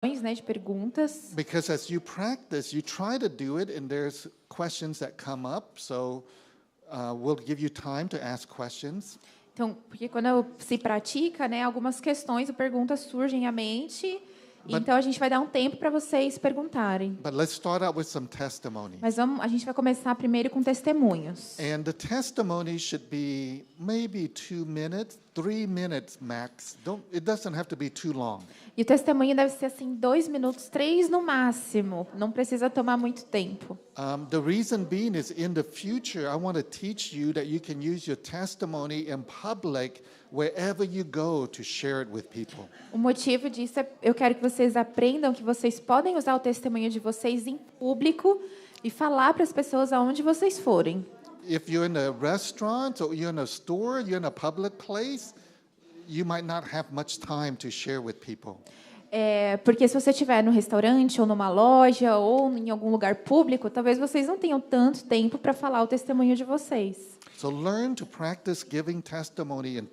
né, de perguntas. Because as you practice, you try to do it, and there's questions that come up. So we'll give you time to ask questions. Então, porque quando se pratica, né, algumas questões ou perguntas surgem à mente. Então a gente vai dar um tempo para vocês perguntarem. But let's start out with some testimonies. Mas a gente vai começar primeiro com testemunhos. And the testimony should be maybe 2 minutes, 3 minutes max. It doesn't have to be too long. E o testemunho deve ser assim 2 minutos, 3 no máximo. Não precisa tomar muito tempo. The reason being is in the future, I want to teach you that you can use your testimony in public wherever you go to share it with people. O motivo disso é eu quero que vocês aprendam que vocês podem usar o testemunho de vocês em público e falar para as pessoas aonde vocês forem. If you're in a restaurant or you're in a store, you're in a public place, you might not have much time to share with people. Porque se você estiver no restaurante ou numa loja ou em algum lugar público, talvez vocês não tenham tanto tempo para falar o testemunho de vocês. So learn to practice giving testimony in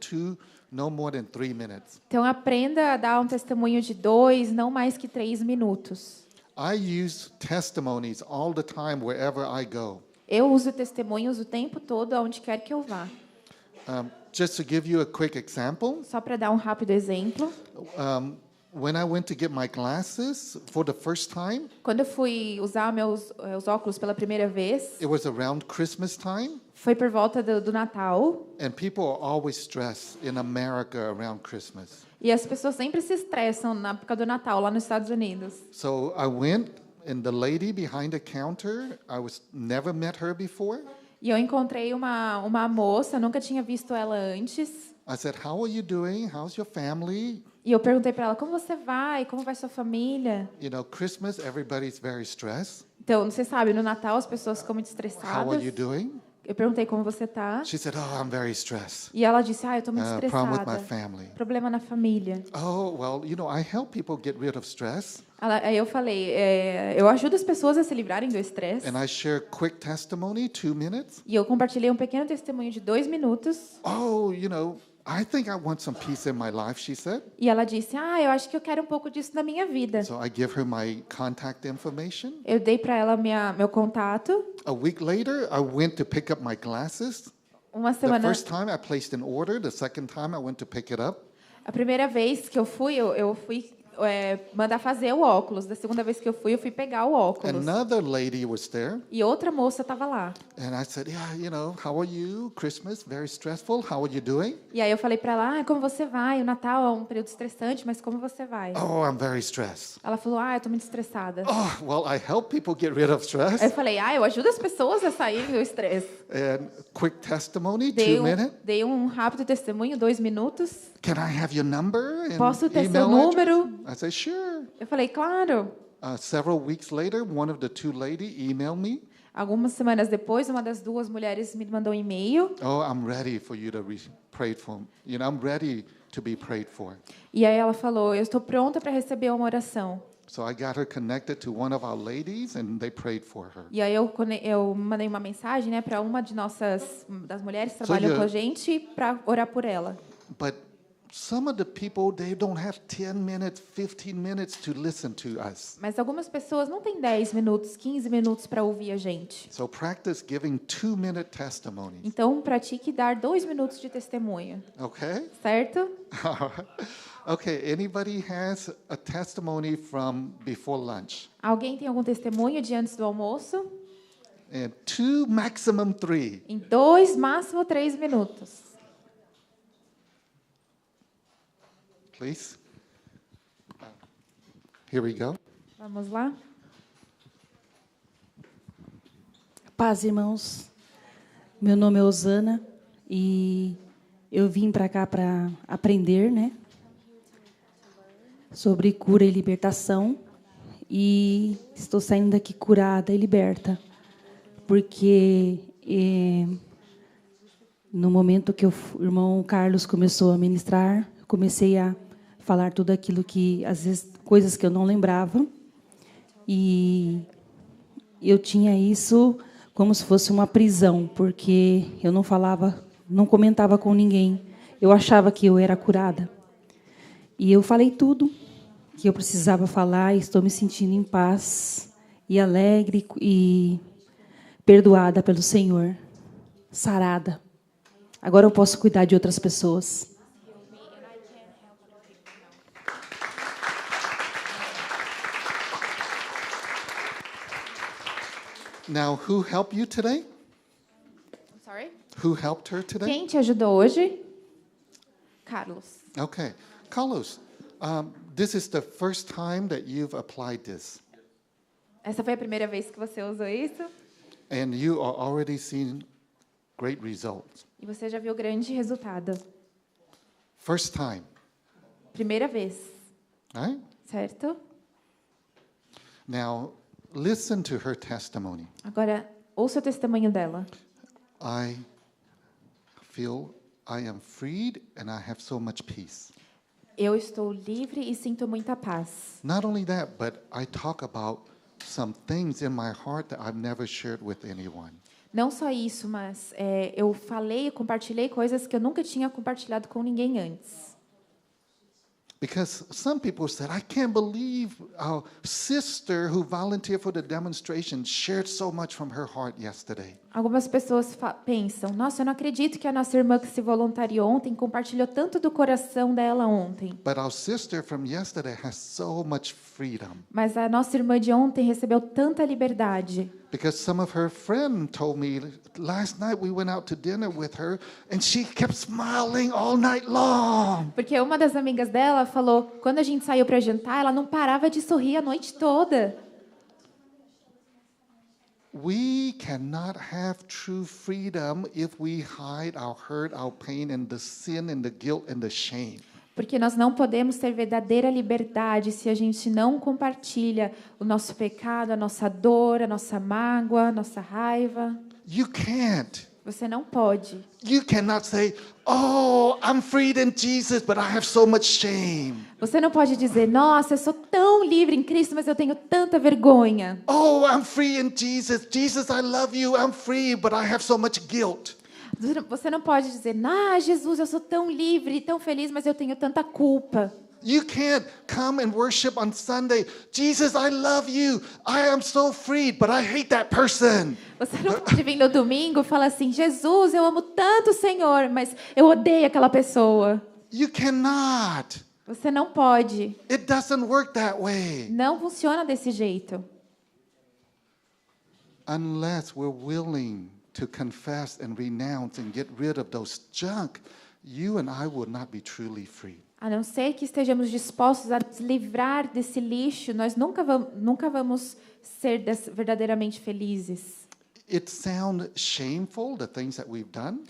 no more than 3 minutes. Então aprenda a dar um testemunho de 2, não mais que 3 minutos. I use testimonies all the time wherever I go. Eu uso testemunhos o tempo todo, aonde quer que eu vá. Just to give you a quick example. Só para dar um rápido exemplo. When I went to get my glasses for the first time, quando eu fui usar os óculos pela primeira vez, it was around Christmas time. Foi por volta do Natal. And people are always stressed in America around Christmas. E as pessoas sempre se estressam na época do Natal lá nos Estados Unidos. So I went, and the lady behind the counter, never met her before. E eu encontrei uma moça, nunca tinha visto ela antes. I said, "How are you doing? How's your family?" E eu perguntei para ela, como você vai? Como vai sua família? You know, Christmas, everybody's very stressed. Então, você sabe, no Natal as pessoas ficam muito estressadas. How are you doing? Eu perguntei como você está. She said, "Oh, I'm very stressed. E ela disse, eu estou muito Problem estressada. with my family." Problema na família. Oh, well, you know, I help people get rid of stress. Aí eu falei, eu ajudo as pessoas a se livrarem do estresse. And I share quick testimony, 2 minutes. E eu compartilhei um pequeno testemunho de 2 minutos. Oh, you know, I think I want some peace in my life, she said. E ela disse, eu acho que eu quero um pouco disso na minha vida. So I give her my contact information. Eu dei para ela meu contato. A week later, I went to pick up my glasses. Uma The semana. first time I placed an order. The second time I went to pick it up. A primeira vez que eu fui mandar fazer o óculos. Da segunda vez que eu fui pegar o óculos. Another lady was there. E outra moça estava lá. And I said, "Yeah, you know, how are you? Christmas, very stressful. How are you doing?" E aí eu falei para ela, como você vai? O Natal é um período estressante, mas como você vai? Oh, I'm very stressed. Ela falou, eu estou muito estressada. Oh, well, I help people get rid of stress. Aí eu falei, eu ajudo as pessoas a saírem do estresse. And quick testimony, 2 minutes. Dei um rápido testemunho, 2 minutos. Can I have your number and Posso ter seu email número? address? I said, "Sure." Eu falei, claro. Several weeks later, one of the 2 ladies emailed me. Algumas semanas depois, uma das 2 mulheres me mandou um e-mail. Oh, I'm ready for you to pray for. You know, I'm ready to be prayed for. E aí ela falou, eu estou pronta para receber uma oração. So I got her connected to one of our ladies, and they prayed for her. E aí eu mandei uma mensagem, né, para uma das mulheres que trabalham com a gente para orar por ela. But some of the people, they don't have 10 minutes, 15 minutes to listen to us. Mas algumas pessoas não têm 10 minutos, 15 minutos para ouvir a gente. So practice giving 2-minute testimonies. Então pratique dar 2 minutos de testemunho. Okay? Certo? Okay, anybody has a testimony from before lunch? Alguém tem algum testemunho de antes do almoço? And 2, maximum 3. Em 2, máximo 3 minutos. Please. Here we go. Vamos lá? Paz, irmãos. Meu nome é Osana e eu vim para cá para aprender, né, sobre cura e libertação, e estou saindo daqui curada e liberta, porque no momento que o irmão Carlos começou a ministrar, comecei a falar tudo aquilo que, às vezes, coisas que eu não lembrava, e eu tinha isso como se fosse uma prisão, porque eu não falava, não comentava com ninguém. Eu achava que eu era curada. E eu falei tudo. que eu precisava falar e estou me sentindo em paz e alegre e perdoada pelo Senhor, sarada. Agora eu posso cuidar de outras pessoas. Now, who helped you today? Sorry? Who helped her today? Quem te ajudou hoje? Carlos. Okay. Carlos, this is the first time that you've applied this. Essa foi a primeira vez que você usou isso? And you are already seeing great results. E você já viu grande resultado. First time, Primeira vez, right? certo? Now, listen to her testimony. Agora, ouça o testemunho dela. I feel I am freed and I have so much peace. Eu estou livre e sinto muita paz. Not only that, but I talk about some things in my heart that I've never shared with anyone. Não só isso, mas eu compartilhei coisas que eu nunca tinha compartilhado com ninguém antes. Because some people said, I can't believe our sister who volunteered for the demonstration shared so much from her heart yesterday. Algumas pessoas pensam, nossa, eu não acredito que a nossa irmã que se voluntariou ontem compartilhou tanto do coração dela ontem. But our sister from yesterday has so much freedom. Mas a nossa irmã de ontem recebeu tanta liberdade. Because some of her friends told me, last night we went out to dinner with her and she kept smiling all night long. Porque uma das amigas dela falou, quando a gente saiu para jantar, ela não parava de sorrir a noite toda. We cannot have true freedom if we hide our hurt, our pain, and the sin, and the guilt, and the shame. Porque nós não podemos ter verdadeira liberdade se a gente não compartilha o nosso pecado, a nossa dor, a nossa mágoa, a nossa raiva. You can't. Você não pode. You cannot say, oh, I'm freed in Jesus, but I have so much shame. Você não pode dizer, nossa, eu sou tão livre em Cristo, mas eu tenho tanta vergonha. Oh, I'm free in Jesus. Jesus, I love you. I'm free, but I have so much guilt. Você não pode dizer, Jesus, eu sou tão livre, tão feliz, mas eu tenho tanta culpa. You can't come and worship on Sunday. Jesus, I love you. I am so freed, but I hate that person. Você não pode vir no domingo e falar assim, Jesus, eu amo tanto o Senhor, mas eu odeio aquela pessoa. You cannot. Você não pode. It doesn't work that way. Não funciona desse jeito. Unless we're willing to confess and renounce and get rid of those junk, you and I will not be truly free. A não ser que estejamos dispostos a nos livrar desse lixo, nós nunca vamos ser verdadeiramente felizes. It sounds shameful, the things that we've done.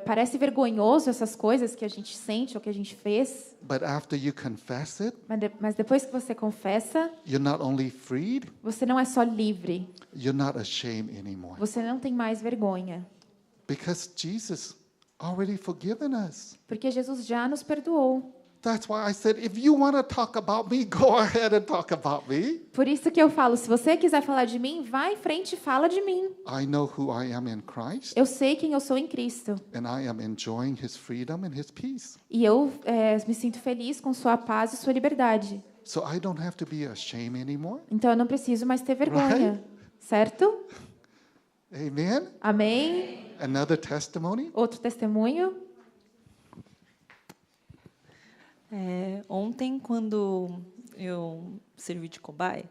Parece vergonhoso essas coisas que a gente sente ou que a gente fez. But after you confess it, Mas depois que você confessa, you're not only freed, você não é só livre. you're not ashamed anymore. Você não tem mais vergonha. Because Jesus already forgiven us. Porque Jesus já nos perdoou. That's why I said, if you want to talk about me, go ahead and talk about me. Por isso que eu falo, se você quiser falar de mim, vá em frente e fala de mim. I know who I am in Christ, Eu sei quem eu sou em Cristo. and I am enjoying His freedom and His peace. E eu me sinto feliz com sua paz e sua liberdade. So I don't have to be ashamed anymore. Então eu não preciso mais ter vergonha. Certo? Amen. Amém? Another testimony. Outro testemunho. Ontem, quando eu servi de cobaia,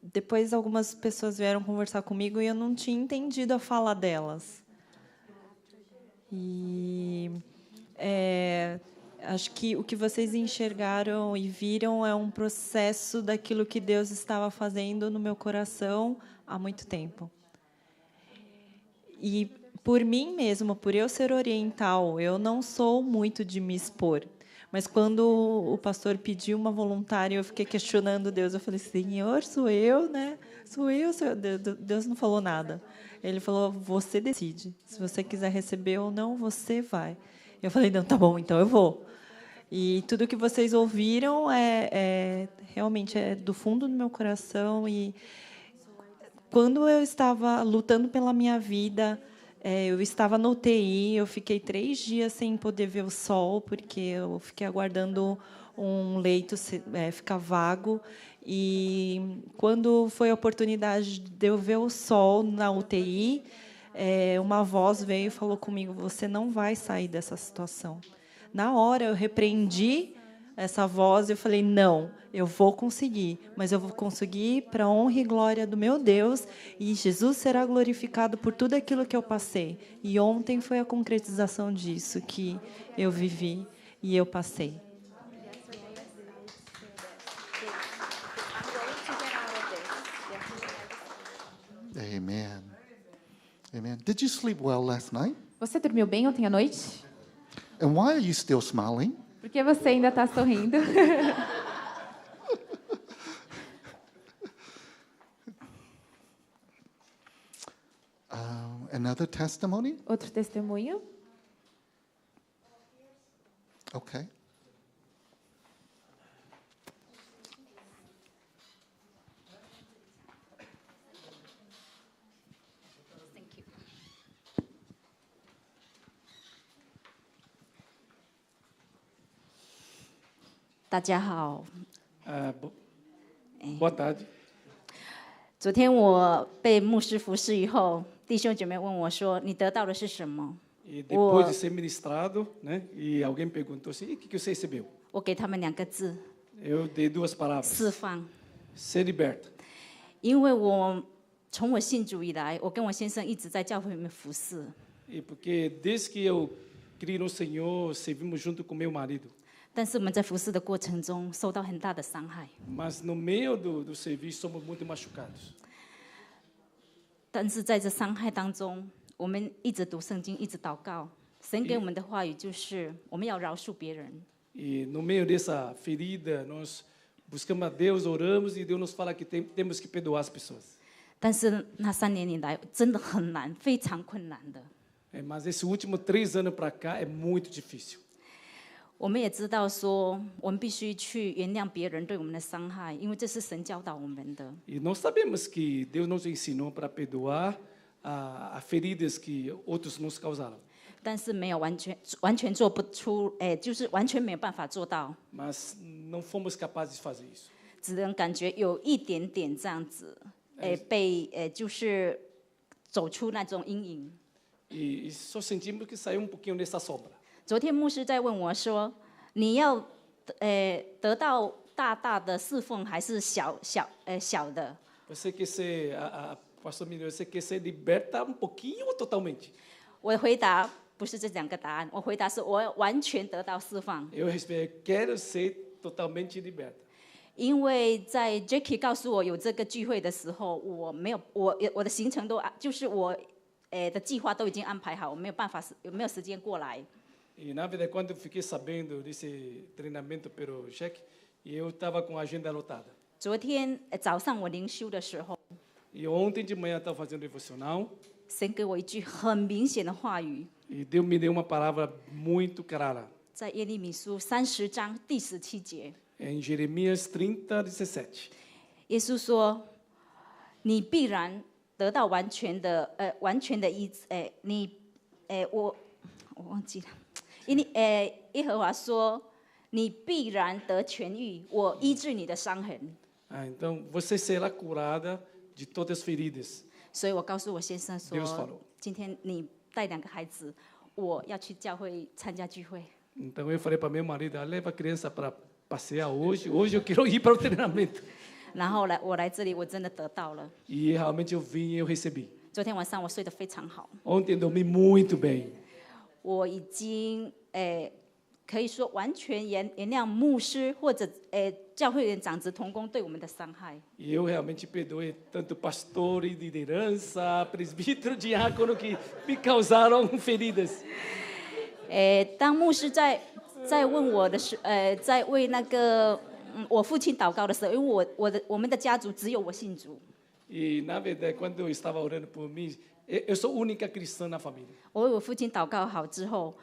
depois algumas pessoas vieram conversar comigo e eu não tinha entendido a fala delas. E acho que o que vocês enxergaram e viram é um processo daquilo que Deus estava fazendo no meu coração há muito tempo. E por mim mesma, por eu ser oriental, eu não sou muito de me expor. Mas quando o pastor pediu uma voluntária, eu fiquei questionando Deus. Eu falei, Senhor, sou eu, né? Sou eu. Deus não falou nada. Ele falou, você decide. Se você quiser receber ou não, você vai. Eu falei, não, tá bom, então eu vou. E tudo que vocês ouviram realmente é do fundo do meu coração. E quando eu estava lutando pela minha vida, Eu estava no UTI, eu fiquei 3 dias sem poder ver o sol, porque eu fiquei aguardando um leito ficar vago. E quando foi a oportunidade de eu ver o sol na UTI, uma voz veio e falou comigo: você não vai sair dessa situação. Na hora, eu repreendi essa voz e eu falei: não, eu vou conseguir, mas eu vou conseguir para a honra e glória do meu Deus, e Jesus será glorificado por tudo aquilo que eu passei. E ontem foi a concretização disso que eu vivi e eu passei. Amen. Amen. Did you sleep well last night? Você dormiu bem ontem à noite? And why are you still smiling? Por que você ainda está sorrindo? Another testimony? Outro testemunho? Okay. Boa tarde. 昨天我被牧师服侍以后，弟兄姐妹问我说：“你得到的是什么？” E depois de ser ministrado, né? E alguém perguntou assim: "E o que você recebeu?" 我给他们2个字： Eu dei 2 palavras: 释放。 ser liberta. 因为我从我信主以来，我跟我先生一直在教会里面服侍。 E porque desde que eu criei no Senhor, servimos junto com meu marido. 但是我们在服侍的过程中受到很大的伤害。 Mas no meio do serviço somos muito machucados. 但是在这伤害当中，我们一直读圣经，一直祷告。神给我们的话语就是我们要饶恕别人。 E no meio dessa ferida, nós buscamos a Deus, oramos e Deus nos fala que temos que perdoar as pessoas. 但是那3年以来真的很难，非常困难的。 Mas esse último 3 anos para cá é muito difícil. 我们也知道说，我们必须去原谅别人对我们的伤害，因为这是神教导我们的。 E nós sabemos que Deus nos ensinou para perdoar a feridas que outros nos causaram. 但是没有完全做不出，就是完全没有办法做到， Mas não fomos capazes de fazer isso. 只能感觉有一点点这样子，就是走出那种阴影。 E só sentimos que saiu pouquinho dessa sombra. 昨天牧师在问我说：“你要得到大大的侍奉，还是小的？” Você quer ser, pastor Milho, você quer ser liberta pouquinho ou totalmente? 我回答不是这2个答案，我回答是我完全得到释放。 Eu respondo, quero ser totalmente liberta. 因为在 Jackie 告诉我有这个聚会的时候，我没有我的行程都就是我的计划都已经安排好，我没有办法没有时间过来。 E na verdade, quando eu fiquei sabendo desse treinamento pelo Jack, eu estava com a agenda lotada. 昨天早上我灵修的时候， E ontem de manhã eu estava fazendo devocional. 神给我一句很明显的话语， E Deus me deu uma palavra muito clara. 在耶利米书30章第17节， Em Jeremias 30:17. 耶稣说：“你必然得到完全的医治。”我忘记了。耶和华说：“你必然得痊愈，我医治你的伤痕。” Então, você será curada de todas as feridas. 所以我告诉我先生 Deus falou. 说：“今天你带2个孩子，我要去教会参加聚会。” Então, eu falei para meu marido, leva a criança para passear hoje. Hoje eu quero ir para o treinamento. 然后我来这里，我真的得到了。 E realmente eu vim e eu recebi. 昨天晚上我睡得非常好， Ontem dormi muito bem. 我已经可以说完全原谅牧师或者教会员长子同工对我们的伤害。 E eu realmente perdoei tanto pastor e liderança, presbítero, diácono que me causaram feridas. 当牧师在问我的时，在为那个我父亲祷告的时候，因为我们的家族只有我信主。 E na verdade, quando eu estava orando por mim, eu sou a única cristã na família. 我为我父亲祷告好之后，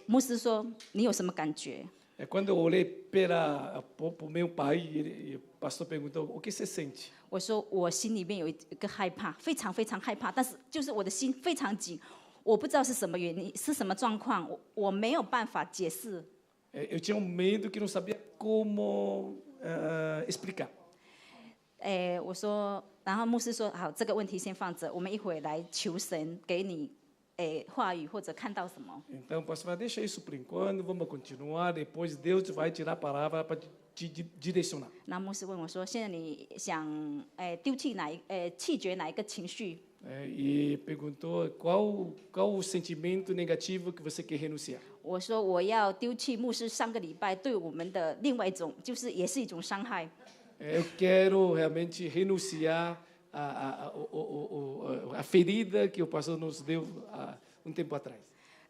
牧师说：“你有什么感觉？” Quando eu olhei para o meu pai, o pastor perguntou: "O que você sente?" 我说：“我心里面有一个害怕，非常非常害怕，但是就是我的心非常紧，我不知道是什么原因，是什么状况，我没有办法解释。 Eu tinha um medo que não sabia como explicar. 我说，然后牧师说，好，这个问题先放着，我们一会来求神给你，话语或者看到什么。 Então, o pastor vai deixar isso por enquanto, vamos continuar, depois Deus vai tirar a palavra para te direcionar. 那牧师问我说，现在你想，弃绝哪一个情绪？ E perguntou qual o sentimento negativo que você quer renunciar. 我说我要丢弃牧师上个礼拜对我们的另外一种，就是也是一种伤害。 Eu quero realmente renunciar a ferida que o pastor nos deu há tempo atrás.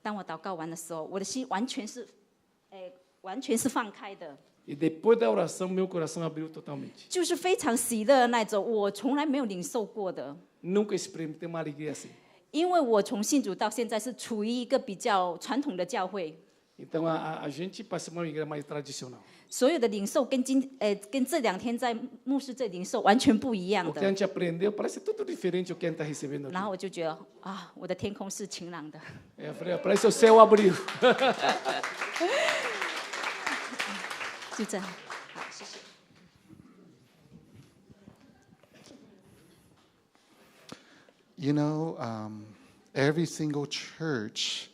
当我祷告完的时候，我的心完全是放开的， E depois da oração, meu coração abriu totalmente. 就是非常喜乐的那种，我从来没有领受过的。 Nunca experimentei uma alegria assim. 因为我从信主到现在是处于一个比较传统的教会， Então a gente passa uma igreja mais tradicional. 所有的领受跟跟这2天在牧师这领受完全不一样 O que a 的。 gente aprendeu parece tudo diferente do que a gente está recebendo 然 aqui. 后我就觉得啊，我的天空是晴朗的。 Eu falei, parece o céu abriu. 就这样，好，谢谢。 You know, every single church.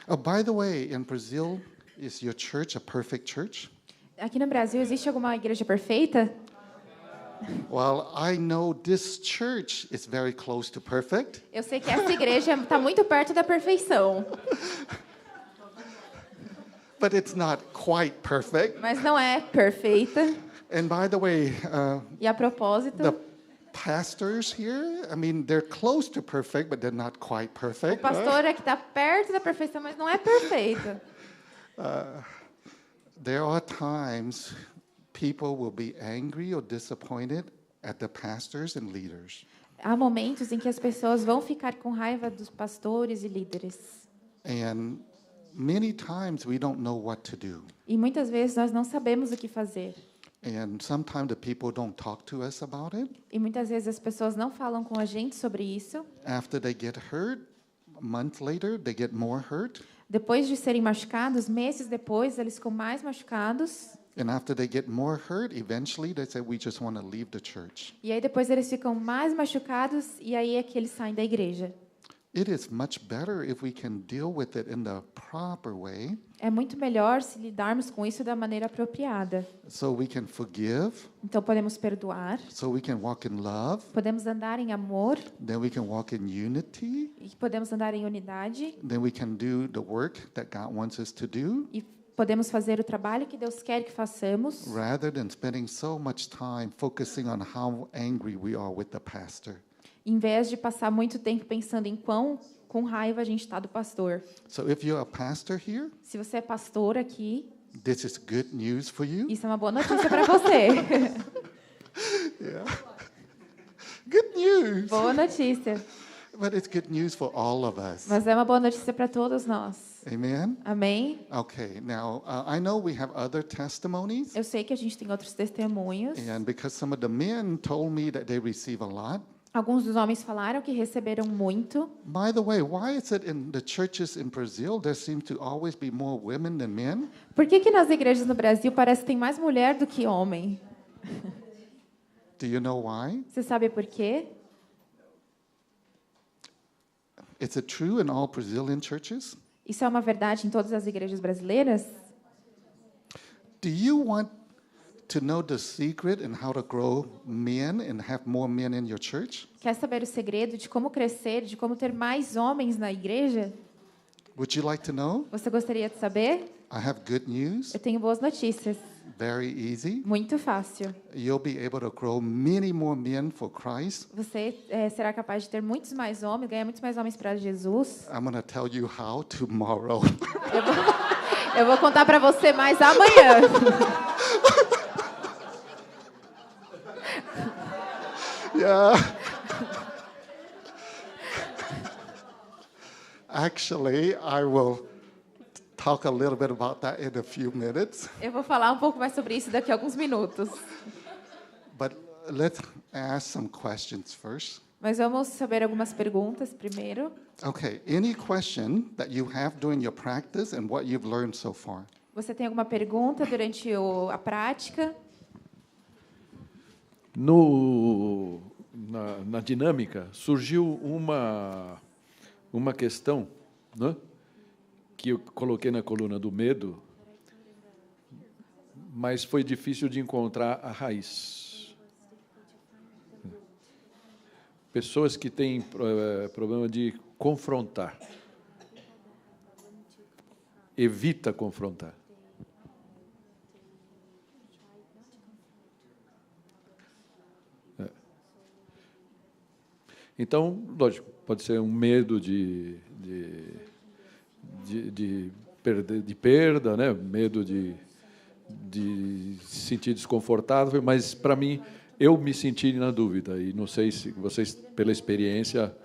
Oh, by the way, in Brazil, is your church a perfect church? Aqui no Brasil, existe alguma igreja perfeita? Well, I know this church is very close to perfect. Eu sei que essa igreja está muito perto da perfeição, But it's not quite perfect. mas não é perfeita. And by the way, E a propósito, the pastors here, I mean, they're close to perfect, but they're not quite o perfect. pastor é que está perto da perfeição, mas não é perfeito. There are times people will be angry or disappointed at the pastors and leaders. Há momentos em que as pessoas vão ficar com raiva dos pastores e líderes. And many times we don't know what to do. E muitas vezes nós não sabemos o que fazer. And sometimes the people don't talk to us about it. E muitas vezes as pessoas não falam com a gente sobre isso. After they get hurt, a month later, they get more hurt. Depois de serem machucados, meses depois, eles ficam mais machucados. And after they get more hurt, eventually they say, we just want to leave the church. E aí depois eles ficam mais machucados e aí é que eles saem da igreja. It is much better if we can deal with it in the proper way, É muito melhor se lidarmos com isso da maneira apropriada. so we can forgive, Então podemos perdoar, so we can walk in love, podemos andar em amor, then we can walk in unity, e podemos andar em unidade then we can do the work that God wants us to do, e podemos fazer o trabalho que Deus quer que façamos, rather than spending so much time focusing on how angry we are with the pastor. em vez de passar muito tempo pensando em quão com raiva a gente está do pastor. So if you're a pastor here, Se você é pastor aqui, this is good news for you. isso é uma boa notícia para você. Good news. Boa notícia. But it's good news for all of us. Mas é uma boa notícia para todos nós. Amen? Amém? Okay, now I know we have other testimonies, Eu sei que a gente tem outros testemunhos. and because some of the men told me that they receive a lot. Alguns dos homens falaram que receberam muito. By the way, why is it in the churches in Brazil there seems to always be more women than men? Por que nas igrejas no Brasil parece que tem mais mulher do que homem? Do you know why? Você sabe por quê? Is it true in all Brazilian churches? Isso é uma verdade em todas as igrejas brasileiras? Do you want to know the secret in how to grow men and have more men in your church? Quer saber o segredo de como crescer, de como ter mais homens na igreja? Would you like to know? Você gostaria de saber? I have good news. Eu tenho boas notícias. Very easy. Muito fácil. You'll be able to grow many more men for Christ. Você será capaz de ter muitos mais homens, ganhar muitos mais homens para Jesus. I'm going to tell you how tomorrow. Eu vou contar para você mais amanhã. Yeah. Actually, I will talk a little bit about that in a few minutes. Eu vou falar um pouco mais sobre isso daqui a alguns minutos. But let's ask some questions first. Mas vamos saber algumas perguntas primeiro. Okay, any question that you have during your practice and what you've learned so far? Você tem alguma pergunta durante a prática? Na dinâmica, surgiu uma questão, né, que eu coloquei na coluna do medo, mas foi difícil de encontrar a raiz. Pessoas que têm problema de confrontar. Evita confrontar. Então, lógico, pode ser um medo de perda, né? Medo de se sentir desconfortável, mas, para mim, eu me senti na dúvida, e não sei se vocês, pela experiência,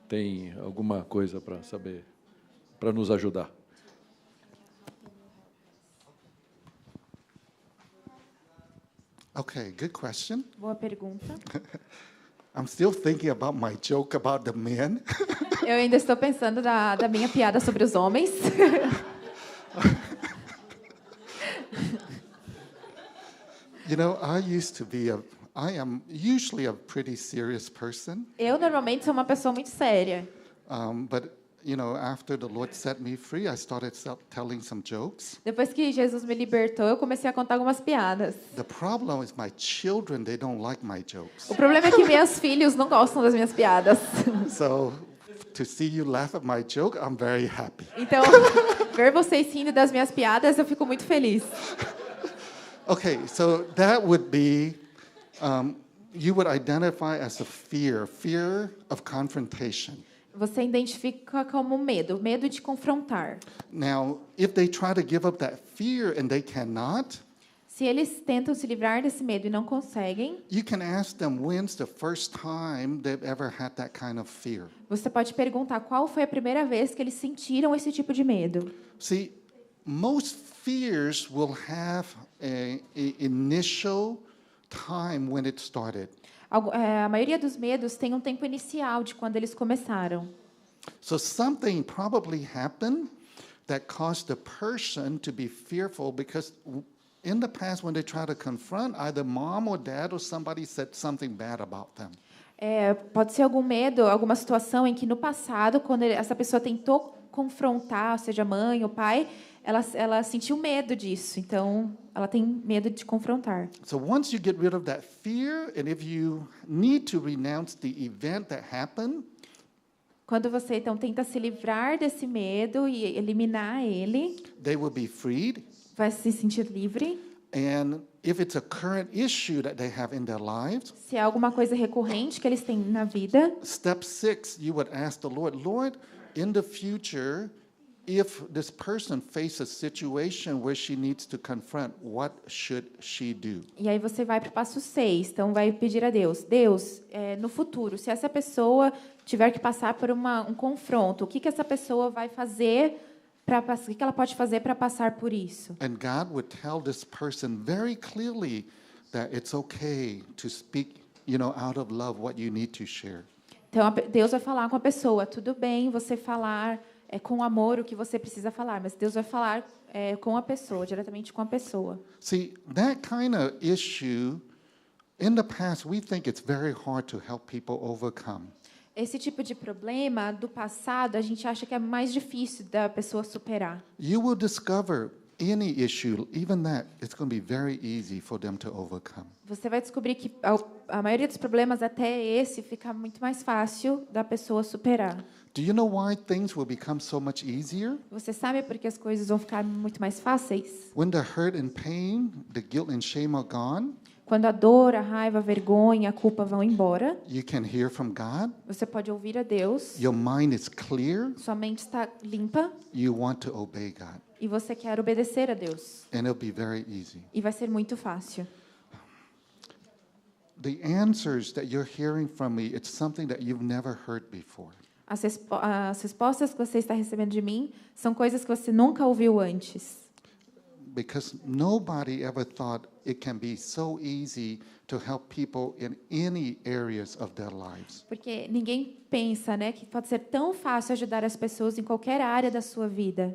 têm alguma coisa para saber, para nos ajudar. Okay, good question. Boa pergunta. I'm still thinking about my joke about the men. Eu ainda estou pensando da minha piada sobre os homens. You know, I am usually a pretty serious person, Eu normalmente sou uma pessoa muito séria. but you know, after the Lord set me free, I started telling some jokes. Depois que Jesus me libertou, eu comecei a contar algumas piadas. The problem is my children, they don't like my jokes. O problema é que meus filhos não gostam das minhas piadas. So to see you laugh at my joke, I'm very happy. Então, ver vocês rindo das minhas piadas, eu fico muito feliz. Okay, so that would be, you would identify as a fear of confrontation. Você identifica como medo de confrontar. Now, if they try to give up that fear and they cannot, Se eles tentam se livrar desse medo e não conseguem, you can ask them when's the first time they've ever had that kind of fear. você pode perguntar qual foi a primeira vez que eles sentiram esse tipo de medo. See, most fears will have a initial time when it started. A maioria dos medos tem um tempo inicial de quando eles começaram. So something probably happened that caused the person to be fearful because in the past when they try to confront, either mom or dad or somebody said something bad about them. Pode ser algum medo, alguma situação em que no passado, quando essa pessoa tentou confrontar, seja a mãe ou pai, ela sentiu medo disso. Então, ela tem medo de confrontar. So once you get rid of that fear, and if you need to renounce the event that happened, Quando você então tenta se livrar desse medo e eliminar ele, they will be freed. vai se sentir livre. And if it's a current issue that they have in their lives, Se é alguma coisa recorrente que eles têm na vida, step 6, you would ask the Lord, Lord, in the future, if this person faces a situation where she needs to confront, what should she do? e aí você vai para o passo 6. Então, vai pedir a Deus. Deus, no futuro, se essa pessoa tiver que passar por um confronto, o que essa pessoa vai fazer, o que ela pode fazer para passar por isso? And God would tell this person very clearly that it's okay to speak, out of love what you need to share. Então, Deus vai falar com a pessoa. Tudo bem você falar com amor o que você precisa falar, mas Deus vai falar com a pessoa, diretamente com a pessoa. See, that kind of issue, in the past, we think it's very hard to help people overcome. Esse tipo de problema do passado, a gente acha que é mais difícil da pessoa superar. You will discover any issue, even that, it's going to be very easy for them to overcome. Você vai descobrir que a maioria dos problemas, até esse, fica muito mais fácil da pessoa superar. Do you know why things will become so much easier? Você sabe por que as coisas vão ficar muito mais fáceis? When the hurt and pain, the guilt and shame are gone, Quando a dor, a raiva, a vergonha, a culpa vão embora, you can hear from God. você pode ouvir a Deus, Your mind is clear. sua mente está limpa You want to obey God. e você quer obedecer a Deus. And it'll be very easy. E vai ser muito fácil. The answers that you're hearing from me, it's something that you've never heard before. As respostas que você está recebendo de mim são coisas que você nunca ouviu antes. because nobody ever thought it can be so easy to help people in any areas of their lives. Porque ninguém pensa, né, que pode ser tão fácil ajudar as pessoas em qualquer área da sua vida.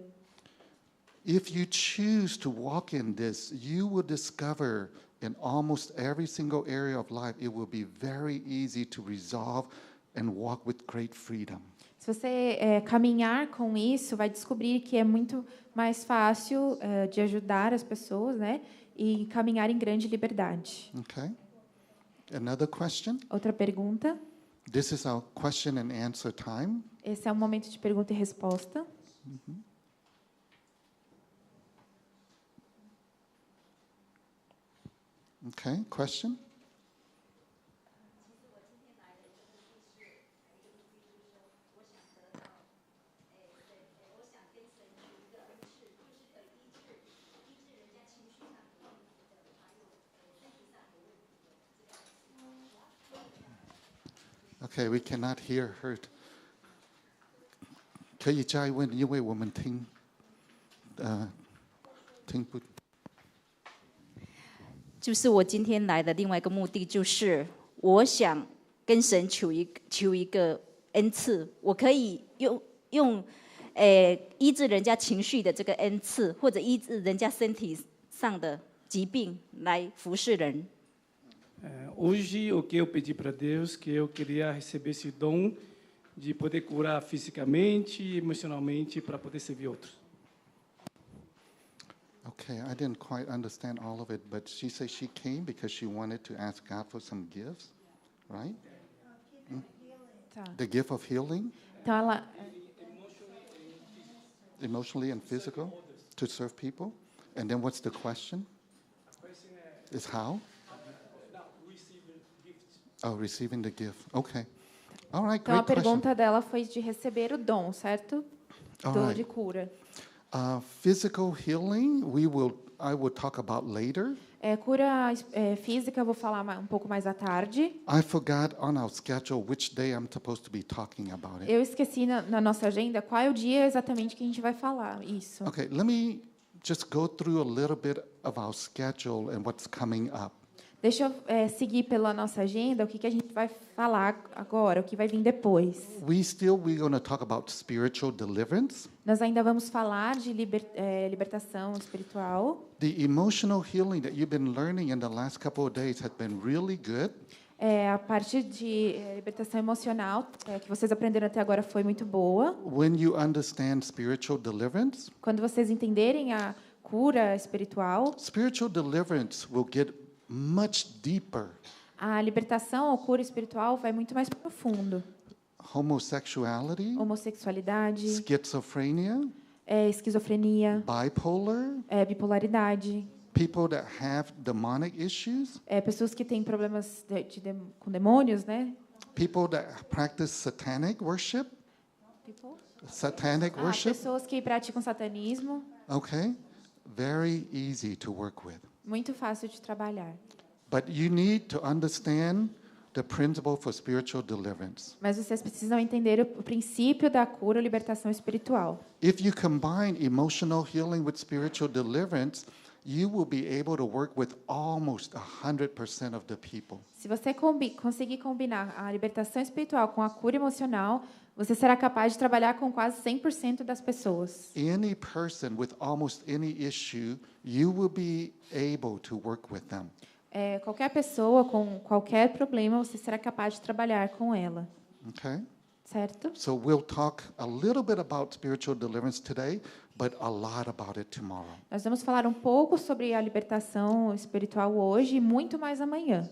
If you choose to walk in this, you will discover in almost every single area of life, it will be very easy to resolve and walk with great freedom. Se você caminhar com isso, vai descobrir que é muito mais fácil de ajudar as pessoas, né, e caminhar em grande liberdade. Okay? Another question? Outra pergunta. This is our question and answer time. Esse é o momento de pergunta e resposta. Okay, question? Okay, we cannot hear her. 可以再问，因为我们听不。就是我今天来的另外一个目的，就是我想跟神求一个恩赐，我可以用医治人家情绪的这个恩赐，或者医治人家身体上的疾病来服侍人。Hoje, o que eu pedi para Deus, que eu queria receber esse dom de poder curar fisicamente e emocionalmente para poder servir outros. Okay, I didn't quite understand all of it, but she said she came because she wanted to ask God for some gifts, right? Tá. The gift of healing, Então ela emotionally and physical, to serve people. And then what's the question? Is how? Oh, receiving the gift. Okay. All right, Então, a great question. pergunta dela foi de receber o dom, certo? All Dom right. de cura. Physical healing, I will talk about later. Cura física, eu vou falar um pouco mais à tarde. I forgot on our schedule which day I'm supposed to be talking about it. Eu esqueci na nossa agenda qual é o dia exatamente que a gente vai falar isso. Okay, let me just go through a little bit of our schedule and what's coming up. Deixa eu seguir pela nossa agenda o que a gente vai falar agora, o que vai vir depois. We're going to talk about spiritual deliverance. Nós ainda vamos falar de libertação espiritual. The emotional healing that you've been learning in the last couple of days has been really good. A parte de libertação emocional que vocês aprenderam até agora foi muito boa. When you understand spiritual deliverance, Quando vocês entenderem a cura espiritual, spiritual deliverance will get much deeper. a libertação ou cura espiritual vai muito mais profundo. Homosexuality, Homossexualidade, schizophrenia, esquizofrenia, bipolar, bipolaridade, people that have demonic issues, pessoas que têm problemas com demônios, né? people that practice satanic worship, satanic worship. Pessoas que praticam satanismo, Okay, very easy to work with. muito fácil de trabalhar. But you need to understand the principle for spiritual deliverance. Mas vocês precisam entender o princípio da cura ou libertação espiritual. If you combine emotional healing with spiritual deliverance, you will be able to work with almost 100% of the people. Se você conseguir combinar a libertação espiritual com a cura emocional, você será capaz de trabalhar com quase 100% das pessoas. Any person with almost any issue, you will be able to work with them. Qualquer pessoa com qualquer problema, você será capaz de trabalhar com ela. Okay? Certo? So we'll talk a little bit about spiritual deliverance today, but a lot about it tomorrow. Nós vamos falar um pouco sobre a libertação espiritual hoje e muito mais amanhã.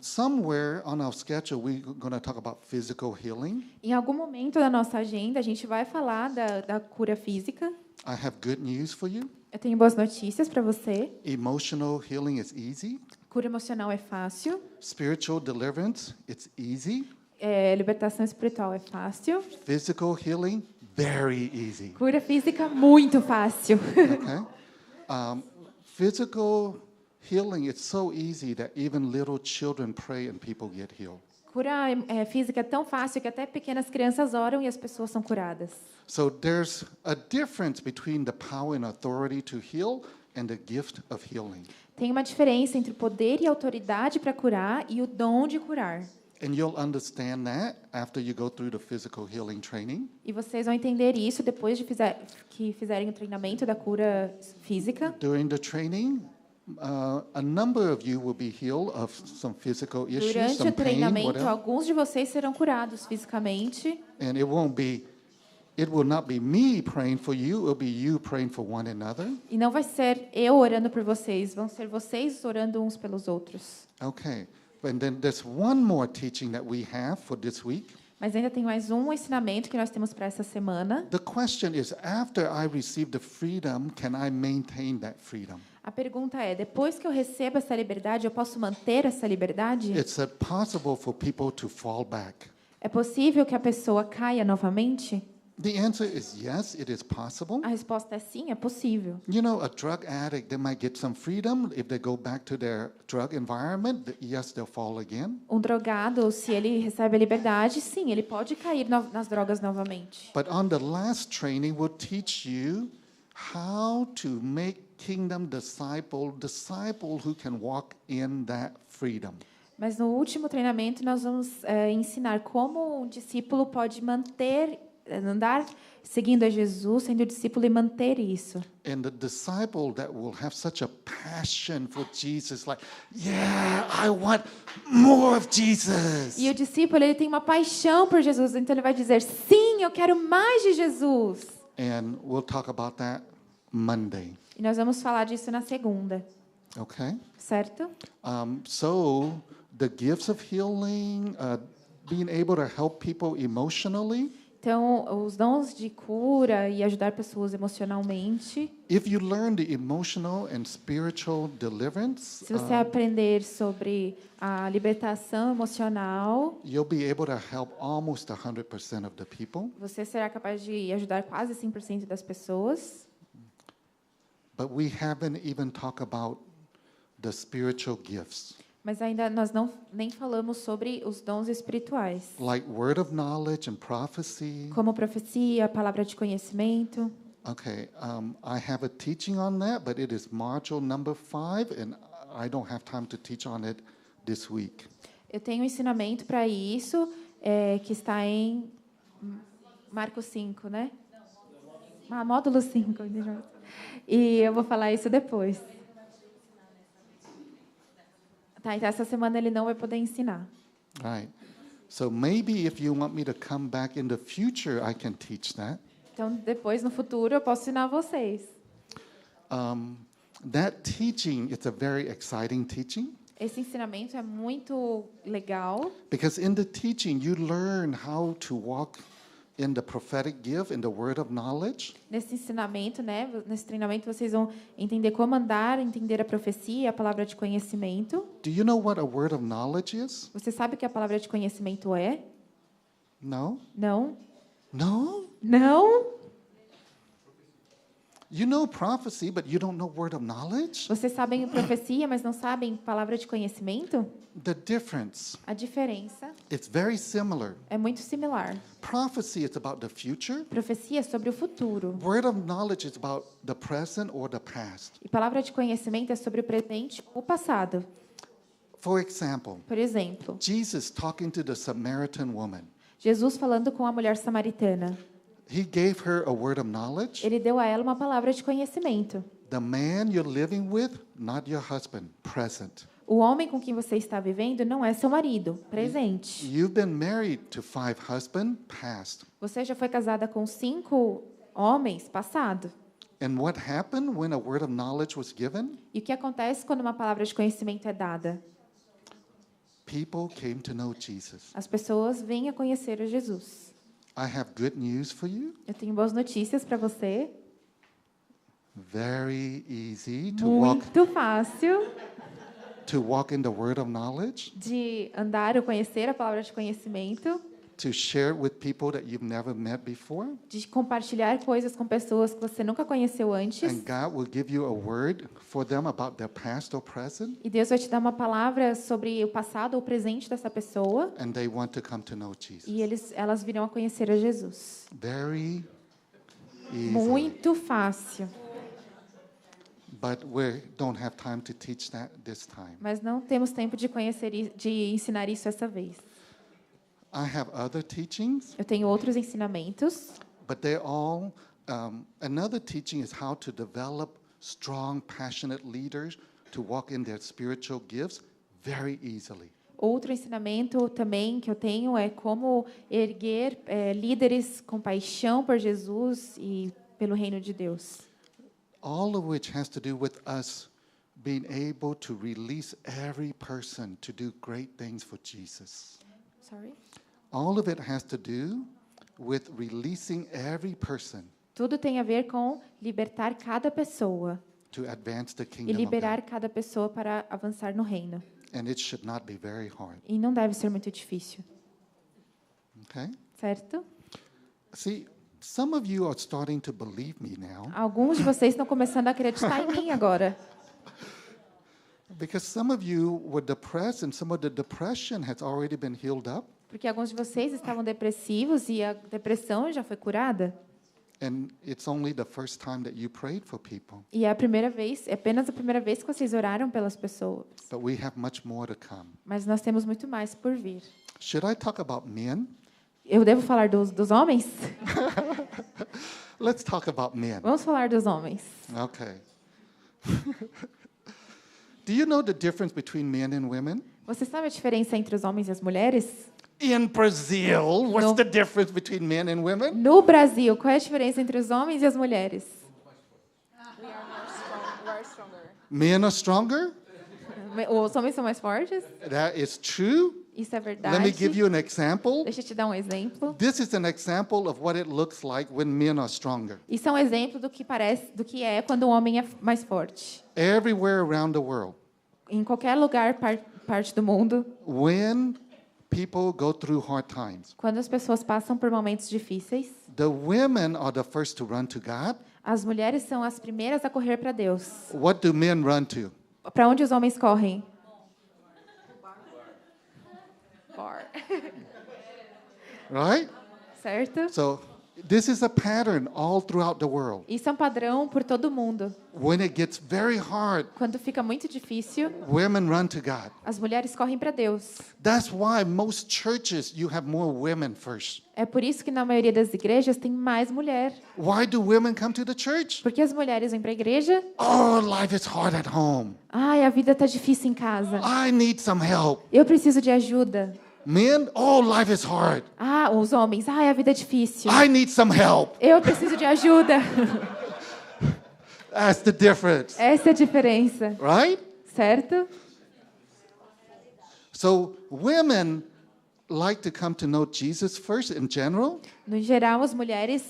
Somewhere on our schedule, we're going to talk about physical healing. Em algum momento da nossa agenda, a gente vai falar da cura física. I have good news for you. Eu tenho boas notícias para você. Emotional healing is easy. Cura emocional é fácil. Spiritual deliverance, it's easy. Libertação espiritual é fácil. Physical healing, very easy. Cura física, muito fácil. Okay? Physical healing, it's so easy that even little children pray and people get healed. Cura física é tão fácil que até pequenas crianças oram e as pessoas são curadas. So there's a difference between the power and authority to heal and the gift of healing. Tem uma diferença entre o poder e a autoridade para curar e o dom de curar. And you'll understand that after you go through the physical healing training. E vocês vão entender isso depois de que fizerem o treinamento da cura física. During the training, a number of you will be healed of some physical issues, Durante some o pain, treinamento, whatever. alguns de vocês serão curados fisicamente. And it will not be me praying for you, it will be you praying for one another. E não vai ser eu orando por vocês, vão ser vocês orando uns pelos outros. Okay. And then there's one more teaching that we have for this week. Mas ainda tem mais um ensinamento que nós temos para essa semana. The question is, after I receive the freedom, can I maintain that freedom? A pergunta é: depois que eu recebo essa liberdade, eu posso manter essa liberdade? It's possible for people to fall back. É possível que a pessoa caia novamente? The answer is yes, it is possible. A resposta é sim, é possível. You know, a drug addict, they might get some freedom. If they go back to their drug environment, yes, they'll fall again. Drogado, se ele recebe a liberdade, sim, ele pode cair nas drogas novamente. But on the last training, we'll teach you how to make kingdom disciple who can walk in that freedom. Mas no último treinamento, nós vamos ensinar como um discípulo pode andar seguindo a Jesus, sendo discípulo e manter isso. And the disciple that will have such a passion for Jesus, like, yeah, I want more of Jesus. E o discípulo, ele tem uma paixão por Jesus, então ele vai dizer: sim, eu quero mais de Jesus. And we'll talk about that Monday. E nós vamos falar disso na segunda. Okay? Certo? So the gifts of healing, being able to help people emotionally. Então, os dons de cura e ajudar pessoas emocionalmente. If you learn the emotional and spiritual deliverance, Se você aprender sobre a libertação emocional, you'll be able to help almost 100% of the people. você será capaz de ajudar quase 100% das pessoas. But we haven't even talked about the spiritual gifts. Mas ainda nós nem falamos sobre os dons espirituais, Like word of knowledge and prophecy. como profecia, palavra de conhecimento. Okay, I have a teaching on that, but it is module number 5, and I don't have time to teach on it this week. Eu tenho um ensinamento para isso, que está em Marcos 5, né? Módulo 5. E eu vou falar isso depois. Tá, então essa semana ele não vai poder ensinar. Right. So maybe if you want me to come back in the future, I can teach that. Então, depois, no futuro, eu posso ensinar vocês. That teaching, it's a very exciting teaching. Esse ensinamento é muito legal, Because in the teaching, you learn how to walk in the prophetic gift, in the word of knowledge. nesse ensinamento, né? Nesse treinamento, vocês vão entender como andar, entender a profecia, a palavra de conhecimento. Do you know what a word of knowledge is? Você sabe o que a palavra de conhecimento é? No? Não? No? Não? You know prophecy, but you don't know word of knowledge? Vocês sabem profecia, mas não sabem palavra de conhecimento? The difference, A diferença it's very similar. é muito similar. Prophecy is about the future. Profecia é sobre o futuro. Word of knowledge is about the present or the past. E palavra de conhecimento é sobre o presente ou o passado. For example, Por exemplo, Jesus talking to the Samaritan woman. Jesus falando com a mulher samaritana. He gave her a word of knowledge. Ele deu a ela uma palavra de conhecimento. The man you're living with, not your husband, present. O homem com quem você está vivendo não é seu marido, presente. You've been married to 5 husbands, past. Você já foi casada com 5 homens, passado. And what happened when a word of knowledge was given? E o que acontece quando uma palavra de conhecimento é dada? People came to know Jesus. As pessoas vêm a conhecer a Jesus. I have good news for you. Eu tenho boas notícias para você. Very easy to walk Muito fácil in the word of knowledge, de andar ou conhecer a palavra de conhecimento, to share with people that you've never met before. De compartilhar coisas com pessoas que você nunca conheceu antes. And God will give you a word for them about their past or present. E Deus vai te dar uma palavra sobre o passado ou presente dessa pessoa. And they want to come to know Jesus. E elas virão a conhecer a Jesus. Very easy. Muito fácil. But we don't have time to teach that this time. Mas não temos tempo de ensinar isso essa vez. I have other teachings, Eu tenho outros ensinamentos, but they're all, another teaching is how to develop strong, passionate leaders to walk in their spiritual gifts very easily. Outro ensinamento também que eu tenho é como erguer líderes com paixão por Jesus e pelo reino de Deus. All of which has to do with us being able to release every person to do great things for Jesus. Sorry. All of it has to do with releasing every person Tudo tem a ver com libertar cada pessoa to advance the e kingdom of liberar God. cada pessoa para avançar no reino. And it should not be very hard. E não deve ser muito difícil, Okay? certo? See, some of you are starting to believe me now Alguns de vocês estão começando a acreditar em mim agora. because some of you were depressed and some of the depression has already been healed up. Porque alguns de vocês estavam depressivos e a depressão já foi curada. And it's only the first time that you prayed for people. E é apenas a primeira vez que vocês oraram pelas pessoas. But we have much more to come. Mas nós temos muito mais por vir. Should I talk about men? Eu devo falar dos homens? Let's talk about men. Vamos falar dos homens. Okay. Do you know the difference between men and women? Você sabe a diferença entre os homens e as mulheres? In Brazil, what's No. the difference between men and women? No Brasil, qual é a diferença entre os homens e as mulheres? Men are stronger? Os homens são mais fortes? That is true. Isso é Let me verdade. give you an example. Deixa eu te dar um exemplo. This is an example of what it looks like when men are stronger. Isso é um exemplo do que é quando o homem é mais forte. Everywhere around the world, Em qualquer lugar, parte do mundo, when people go through hard times, quando as pessoas passam por momentos difíceis, the women are the first to run to God. as mulheres são as primeiras a correr para Deus. What do men run to? Para onde os homens correm? Bar. Right? Certo? So this is a pattern all throughout the world. Isso é um padrão por todo mundo. When it gets very hard, Quando fica muito difícil, women run to God. as mulheres correm para Deus. That's why most churches you have more women first. É por isso que na maioria das igrejas tem mais mulher. Why do women come to the church? Porque as mulheres vêm para a igreja. Oh, life is hard at home. Ai, a vida está difícil em casa. I need some help. Eu preciso de ajuda. Men, oh, life is hard. Ah, os homens. Ai, a vida é difícil. I need some help. Eu preciso de ajuda. That's the difference, Essa é a diferença, right? certo? So women like to come to know Jesus first in general, No geral, as mulheres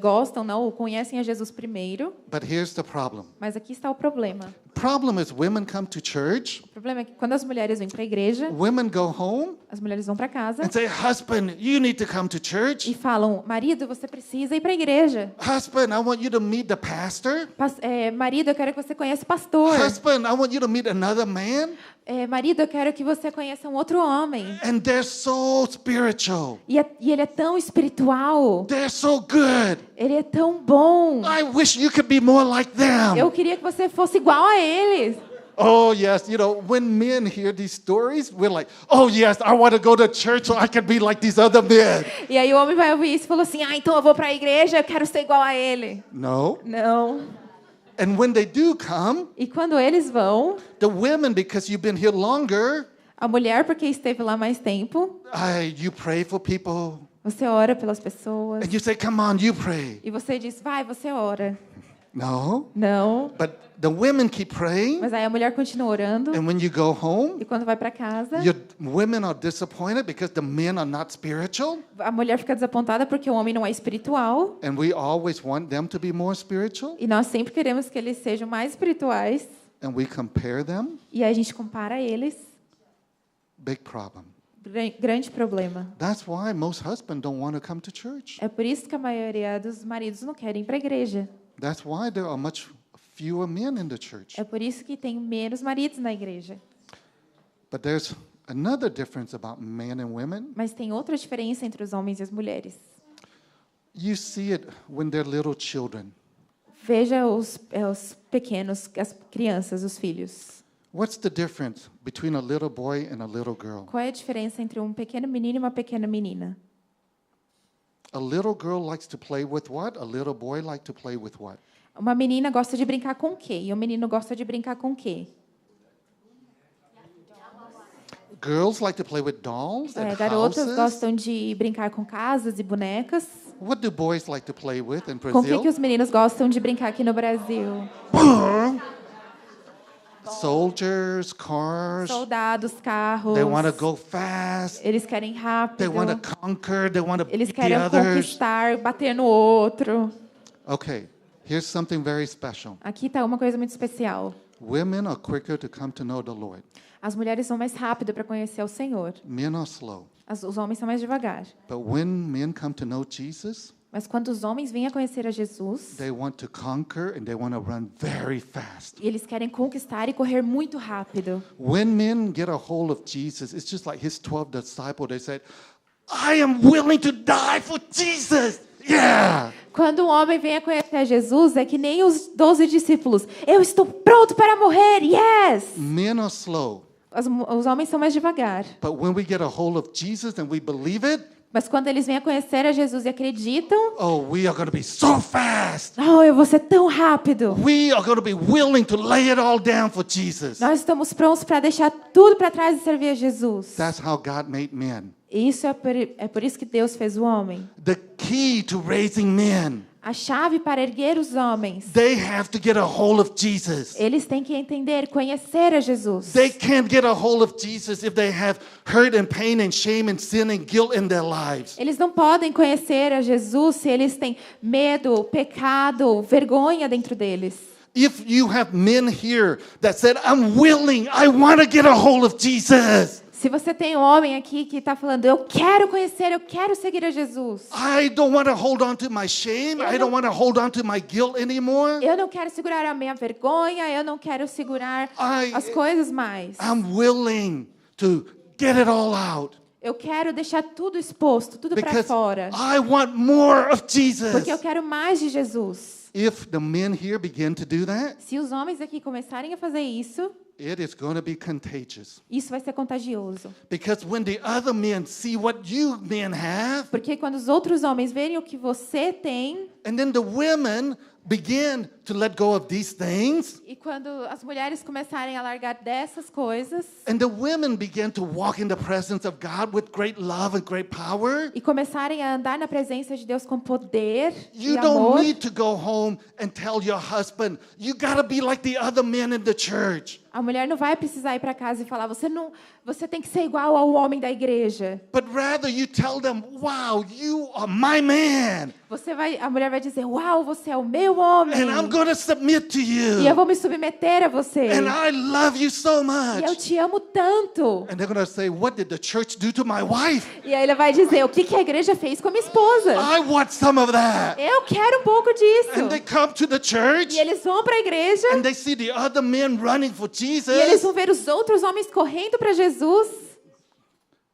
gostam, não, ou conhecem a Jesus primeiro. but here's the problem. Mas aqui está o problema. Problem is women come to church, O problema é que quando as mulheres vêm para a igreja, women go home as mulheres vão para casa and say, husband, you need to come to e church. falam: marido, você precisa ir para a igreja. Husband, I want you to meet the pastor. Marido, eu quero que você conheça o pastor. Husband, I want you to meet another man. Marido, eu quero que você conheça um outro homem. And they're so spiritual. E ele é tão espiritual. They're so good. Ele é tão bom. I wish you could be more like them. Eu queria que você fosse igual a eles. Oh, yes. You know, when men hear these stories, we're like, oh, yes, I want to go to church so I can be like these other men. E aí o homem vai ouvir isso e falou assim: então eu vou para a igreja, eu quero ser igual a ele. No. Não. And when they do come, E quando eles vão, the women, because you've been here longer, a mulher, porque esteve lá mais tempo, you pray for people. você ora pelas pessoas. And you say, come on, you pray. E você diz: vai, você ora. No. Não. But the women keep praying. Mas aí a mulher continua orando. And when you go home, E quando vai para casa, your women are disappointed because the men are not spiritual. a mulher fica desapontada porque o homem não é espiritual. And we always want them to be more spiritual. E nós sempre queremos que eles sejam mais espirituais. And we compare them. E aí a gente compara eles. Big problem. grande problema. That's why most husbands don't want to come to church. É por isso que a maioria dos maridos não querem ir para a igreja. That's why there are much fewer men in the church. É por isso que tem menos maridos na igreja. But there's another difference about men and women. Mas tem outra diferença entre os homens e as mulheres. You see it when they're little children. Veja os pequenos, as crianças, os filhos. What's the difference between a little boy and a little girl? Qual é a diferença entre um pequeno menino e uma pequena menina? A little girl likes to play with what? A little boy likes to play with what? Uma menina gosta de brincar com o quê? E um menino gosta de brincar com o quê? Girls like to play with dolls and Garotas houses. gostam de brincar com casas e bonecas. What do boys like to play with in Com o Brazil? que os meninos gostam de brincar aqui no Brasil? Soldiers, cars. Soldados, carros. They want to go fast. Eles querem rápido. They want to conquer. They want to Eles beat the querem others. conquistar, bater no outro. Okay, here's something very special. Aqui está uma coisa muito especial. Women are quicker to come to know the Lord. As mulheres são mais rápidas para conhecer o Senhor. Men are slow. Os homens são mais devagar. But when men come to know Jesus, Mas quando os homens vêm a conhecer a Jesus, they want to conquer and they want to run very fast. eles querem conquistar e correr muito rápido. When men get a hold of Jesus, it's just like his 12 disciples. They said, I am willing to die for Jesus. Yeah. Quando um homem vem a conhecer a Jesus, é que nem os 12 discípulos. Eu estou pronto para morrer. Yes! Men are slow. Os homens são mais devagar. But when we get a hold of Jesus and we believe it, Mas quando eles vêm a conhecer a Jesus e acreditam, oh, we are going to be so fast. oh, eu vou ser tão rápido. We are going to be willing to lay it all down for Jesus. Nós estamos prontos para deixar tudo para trás e servir a Jesus. That's how God made men. E isso é por isso que Deus fez o homem. The key to raising men, A chave para erguer os homens. they have to get a hold of Jesus. Eles têm que entender, conhecer a Jesus. They can't get a hold of Jesus if they have hurt and pain and shame and sin and guilt in their lives. Eles não podem conhecer a Jesus se eles têm medo, pecado, vergonha dentro deles. If you have men here that said, I'm willing, I want to get a hold of Jesus. Se você tem um homem aqui que está falando, eu quero conhecer, eu quero seguir a Jesus. I don't want to hold on to my shame. I don't want to hold on to my guilt anymore. Eu não quero segurar a minha vergonha, eu não quero segurar as coisas mais. I'm willing to get it all out. Eu quero deixar tudo exposto, tudo para Because fora. I want more of Jesus. Porque eu quero mais de Jesus. If the men here begin to do that, Se os homens aqui começarem a fazer isso, it is going to be contagious. isso vai ser contagioso. Because when the other men see what you men have, Porque quando os outros homens verem o que você tem, and then the women begin to let go of these things, e quando as mulheres começarem a largar dessas coisas, and the women begin to walk in the presence of God with great love and great power, e começarem a andar na presença de Deus com poder you e don't amor, need to go home and tell your husband, you got to be like the other men in the church. a mulher não vai precisar ir para casa e falar, você tem que ser igual ao homem da igreja. But rather you tell them, wow, you are my man. A mulher vai dizer, uau, você é o meu homem. And I'm going to submit to you. E eu vou me submeter a você. And I love you so E eu much. te amo tanto. And they're going to say, what did the church do to my wife? E aí ele vai dizer, o que a igreja fez com a minha esposa? I want some of that. Eu quero um pouco disso. And they come to the church E eles vão para a igreja. and they see the other men running for E eles Jesus. vão ver os outros homens correndo para Jesus.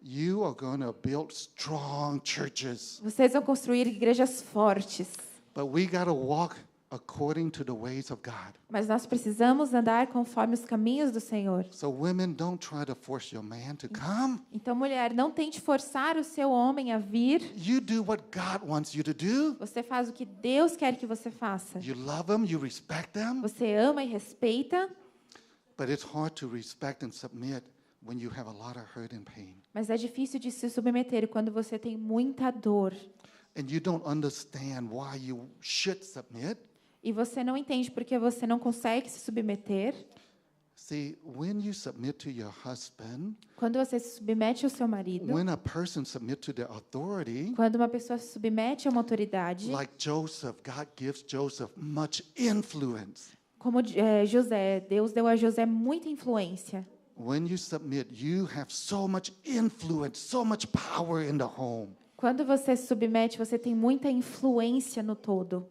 You are going to build strong churches. Vocês vão construir igrejas fortes. But we got to walk according to the ways of God. Mas nós precisamos andar conforme os caminhos do Senhor. So women, don't try to force your man to come. Então, mulher, não tente forçar o seu homem a vir. You do what God wants you to do. Você faz o que Deus quer que você faça. You love them, you respect them. Você ama e respeita. But it's hard to respect and submit when you have a lot of hurt and pain. Mas é difícil de se submeter quando você tem muita dor. And you don't understand why you should submit. E você não entende porque você não consegue se submeter. See, when you submit to your husband, Quando você se submete ao seu marido, when a person submits to their authority, quando uma pessoa se submete a uma autoridade, like Joseph, God gives Joseph much influence. como José, Deus deu a José muita influência. When you submit, you have so much influence, so much power in the home. Quando você se submete, você tem muita influência no todo.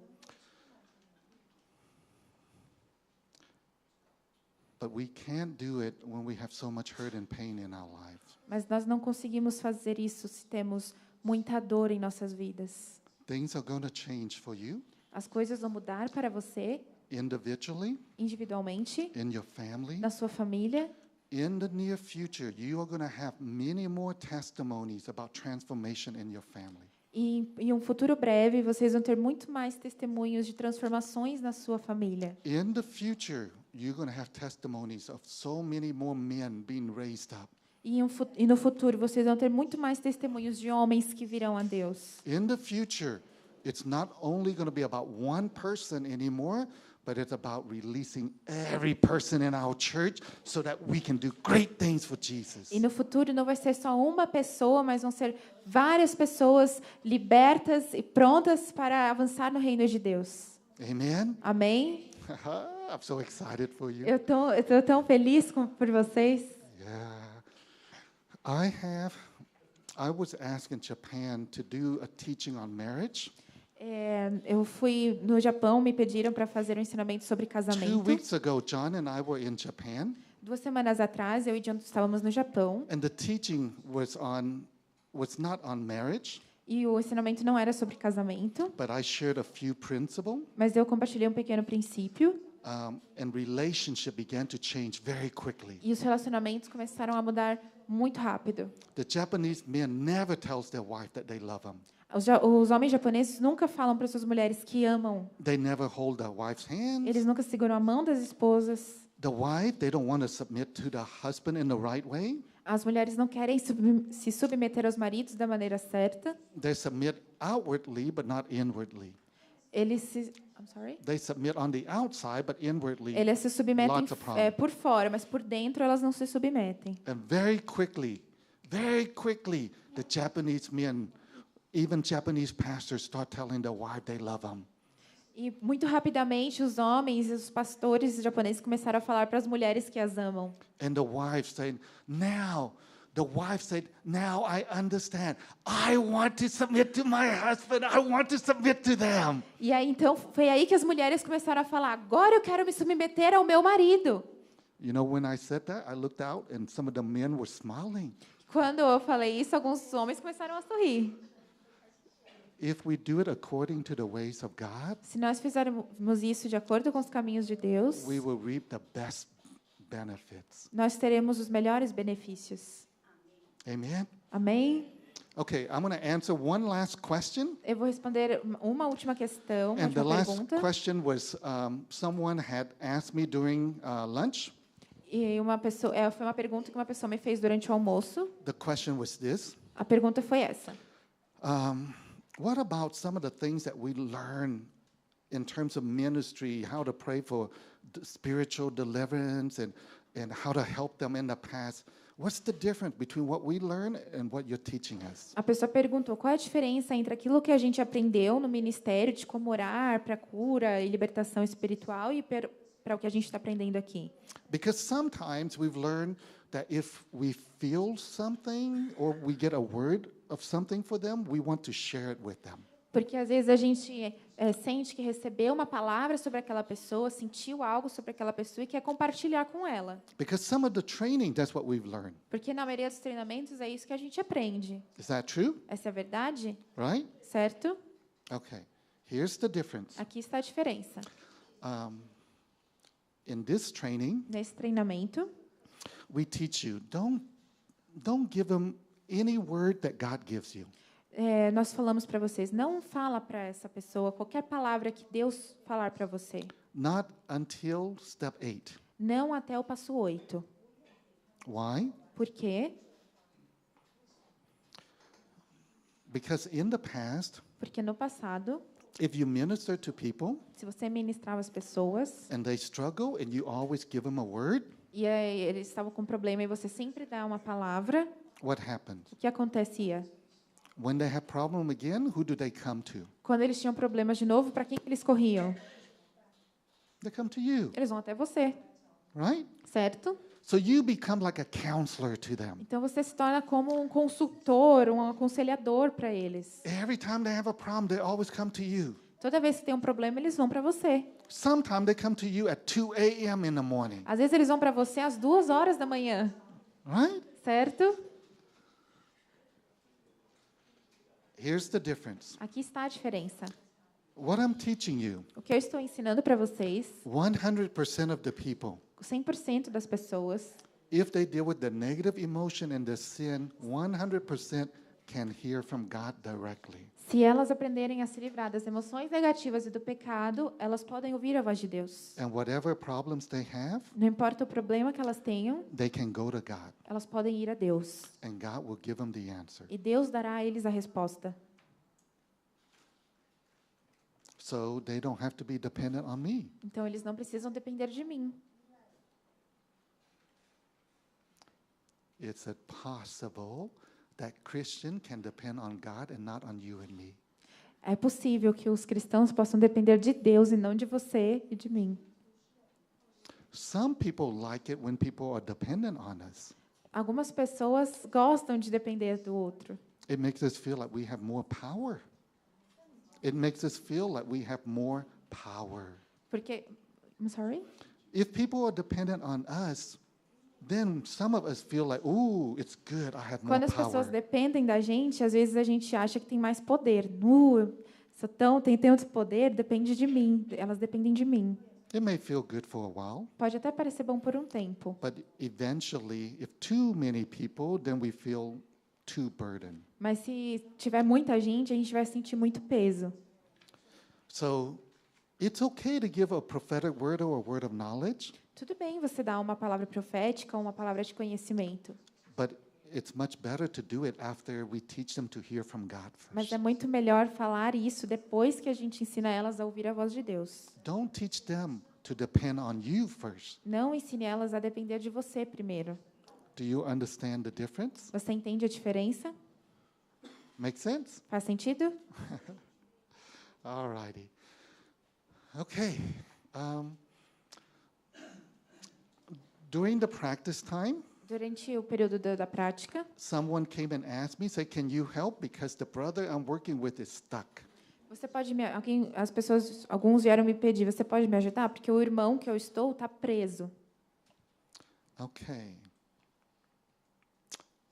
But we can't do it when we have so much hurt and pain in our lives. Mas nós não conseguimos fazer isso se temos muita dor em nossas vidas. Things are going to change for you As coisas vão mudar para você, individually, individualmente, in your family. na sua família. In the near future, you are going to have many more testimonies about transformation in your family. E em um futuro breve, vocês vão ter muito mais testemunhos de transformações na sua família. In the future, you're going to have testimonies of so many more men being raised up. E no futuro, vocês vão ter muito mais testemunhos de homens que virão a Deus. In the future, it's not only going to be about one person anymore, but it's about releasing every person in our church so that we can do great things for Jesus. E no futuro não vai ser só uma pessoa, mas vão ser várias pessoas libertas e prontas para avançar no reino de Deus. Amen? Amém? I'm so excited for you. Eu tô tão feliz por vocês. Yeah. I was asked in Japan to do a teaching on marriage. Eu fui no Japão, me pediram para fazer um ensinamento sobre 2 casamento. weeks ago, John and I were in Japan, 2 semanas atrás, eu e John estávamos no Japão. and the teaching was not on marriage, E o ensinamento não era sobre casamento, but I shared a few principles, mas eu compartilhei um pequeno princípio. and relationship began to change very quickly. E os relacionamentos começaram a mudar muito rápido. The Japanese men never tells their wife that they love them. Os homens japoneses nunca falam para suas mulheres que amam. They never hold their wife's hands. Eles nunca seguram a mão das esposas. The wife, they don't want to submit to the husband in the right way. As mulheres não querem se submeter aos maridos da maneira certa. They submit outwardly, but not inwardly. I'm sorry? They submit on the outside, but inwardly, Eles se submetem lots of problems. por fora, mas por dentro elas não se submetem. And very quickly, the Japanese men, even Japanese pastors, start telling their wife they love them. E muito rapidamente os homens e os pastores japoneses começaram a falar para as mulheres que as amam. And the wife said, now I understand. I want to submit to my husband. I want to submit to them. E aí então foi aí que as mulheres começaram a falar: agora eu quero me submeter ao meu marido. You know, when I said that, I looked out and some of the men were smiling. Quando eu falei isso, alguns homens começaram a sorrir. If we do it according to the ways of God, Se nós fizermos isso de acordo com os caminhos de Deus, we will reap the best benefits. nós teremos os melhores benefícios. Amen? Amém? Okay, I'm going to answer one last question. Eu vou responder uma última questão, uma And the última last pergunta. question was someone had asked me during lunch. E foi uma pergunta que uma pessoa me fez durante o almoço. The question was this. A pergunta foi essa: What about some of the things that we learn in terms of ministry, how to pray for spiritual deliverance and how to help them in the past? What's the difference between what we learn and what you're teaching us? A pessoa perguntou qual é a diferença entre aquilo que a gente aprendeu no ministério de como orar para cura e libertação espiritual e para o que a gente está aprendendo aqui. Because sometimes we've learned that if we feel something or we get a word of something for them, we want to share it with them. Porque às vezes a gente sente que recebeu uma palavra sobre aquela pessoa, sentiu algo sobre aquela pessoa e quer compartilhar com ela. Because some of the training, that's what we've learned. Porque na maioria dos treinamentos é isso que a gente aprende. Is that true? Essa é a verdade? Right? Certo? Okay. Here's the difference. Aqui está a diferença. In this training, Nesse treinamento, we teach you, don't give them any word that God gives you. nós falamos para vocês, não fala para essa pessoa qualquer palavra que Deus falar para você. Not until step 8. Não até o passo 8. Why? Por quê? Because in the past, Porque no passado, if you minister to people se você ministrava as pessoas and they struggle and you always give them a word, e aí eles estavam com problema e você sempre dá uma palavra, what happens? o que acontecia? When they have problem again, who do they come to? Quando eles tinham problemas de novo, para quem que eles corriam? They come to you. Eles vão até você. right? certo? So you become like a counselor to them. Então você se torna como um consultor, um aconselhador para eles. Every time they have a problem, they always come to you. Toda vez que tem um problema, eles vão para você. Sometimes they come to you at 2 a.m. in the morning, Às vezes eles vão para você às 2 horas da manhã, right? certo? Here's the difference. Aqui está a diferença. What I'm teaching you, O que eu estou ensinando para vocês, 100% of the people, 100% das pessoas, if they deal with the negative emotion and the sin, 100% can hear from God directly. se elas aprenderem a se livrar das emoções negativas e do pecado, elas podem ouvir a voz de Deus. And whatever problems they have, Não importa o problema que elas tenham, they can go to God, elas podem ir a Deus. and God will give them the answer. E Deus dará a eles a resposta. So they don't have to be dependent on me. Então eles não precisam depender de mim. It's possible that Christian can depend on God and not on you and me. É possível que os cristãos possam depender de Deus e não de você e de mim. Some people like it when people are dependent on us. Algumas pessoas gostam de depender do outro. It makes us feel like we have more power. It makes us feel like we have more power. Porque, I'm sorry? If people are dependent on us, then some of us feel like, ooh, it's good, I have more Quando as pessoas power. dependem da gente, às vezes a gente acha que tem mais poder. Tem tanto poder, depende de mim. Elas dependem de mim. It may feel good for a while, Pode até parecer bom por um tempo, but eventually, if too many people, then we feel too burdened. mas se tiver muita gente, a gente vai sentir muito peso. So it's okay to give a prophetic word or a word of knowledge, Tudo bem você dar uma palavra profética ou uma palavra de conhecimento, but it's much better to do it after we teach them to hear from God mas first. é muito melhor falar isso depois que a gente ensina elas a ouvir a voz de Deus. Don't teach them to depend on you first. Não ensine elas a depender de você primeiro. Do you understand the difference? Você entende a diferença? Make sense? Faz sentido? All righty. Okay. During the practice time, Durante o período da prática, someone came and asked me, say, can you help? Because the brother I'm working with is stuck. alguns vieram me pedir, você pode me ajudar? Porque o irmão que eu estou está preso. Okay.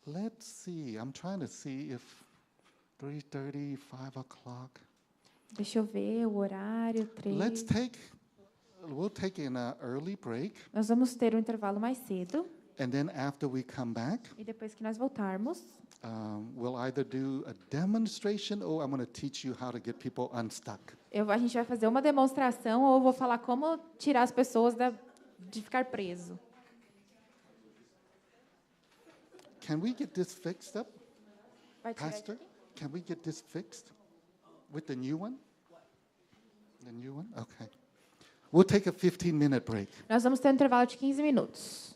Let's see. I'm trying to see if 3:30, 5 o'clock. Deixa eu ver o horário, 3. We'll take an early break, Nós vamos ter um intervalo mais cedo. and then after we come back, E depois que nós voltarmos, we'll either do a demonstration or I'm going to teach you how to get people unstuck. a gente vai fazer uma demonstração ou eu vou falar como tirar as pessoas de ficar preso. Can we get this fixed up, Vai tirar Pastor? aqui? Can we get this fixed with the new one? The new one? Okay. We'll take a 15-minute break. Nós vamos ter um intervalo de 15 minutos.